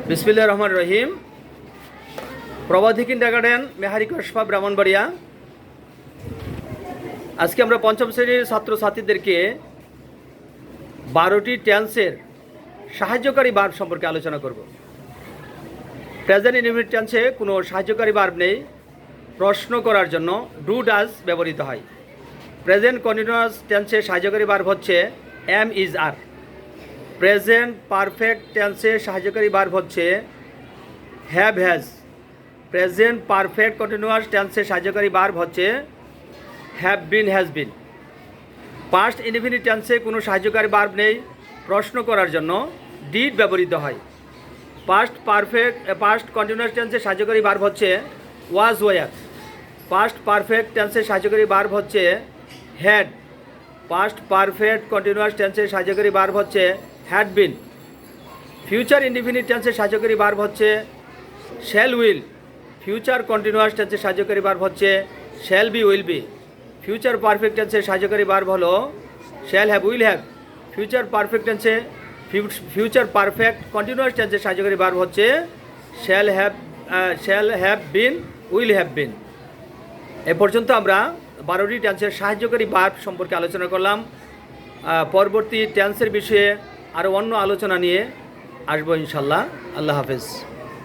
বিসমিল্লাহির রহমানির রহিম। প্রবাধী কিন্ডারগার্টেন মেহারি কসবা ব্রাহ্মণবাড়িয়া। আজকে আমরা পঞ্চম শ্রেণীর ছাত্রছাত্রীদেরকে 12টি টেন্সের সাহায্যকারী ভার্ব সম্পর্কে আলোচনা করব। প্রেজেন্ট ইনডিফিনিট টেন্সে কোনো সাহায্যকারী ভার্ব নেই। প্রশ্ন করার জন্য ডু ডাজ ব্যবহৃত হয়। প্রেজেন্ট কন্টিনিউয়াস টেন্সে সাহায্যকারী ভার্ব হচ্ছে am is are. Present perfect টেন্সে সাহায্যকারী ভার্ব হচ্ছে have has. Present perfect continuous টেন্সে সাহায্যকারী ভার্ব হচ্ছে have been has been. Past indefinite টেন্সে কোনো সাহায্যকারী ভার্ব নেই। প্রশ্ন করার জন্য ডিড ব্যবহৃত হয়। পাস্ট কন্টিনিউয়াস টেন্সে সাহায্যকারী ভার্ব হচ্ছে ওয়াজ ওয়ার। পাস্ট পারফেক্ট টেন্সে সাহায্যকারী ভার্ব হচ্ছে হ্যাড। পাস্ট পারফেক্ট কন্টিনিউয়াস টেন্সের সাহায্যকারী ভার্ব হচ্ছে হ্যাড বিন। ফিউচার ইনডিফিনিট টেন্সের সাহায্যকারী ভার্ব হচ্ছে শ্যাল উইল। ফিউচার কন্টিনিউয়াস টেন্সের সাহায্যকারী ভার্ব হচ্ছে shall be will be. Future perfect টেন্সের সাহায্যকারী ভার্ব হলো shall have will have. Future perfect continuous টেন্সের সাহায্যকারী ভার্ব হচ্ছে shall have been will have been. এ পর্যন্ত আমরা 12টি টেন্সের সাহায্যকারী ভার্ব সম্পর্কে আলোচনা করলাম। পরবর্তী টেন্সের বিষয়ে আরও অন্য আলোচনা নিয়ে আসবো ইনশাল্লাহ। আল্লাহ হাফেজ।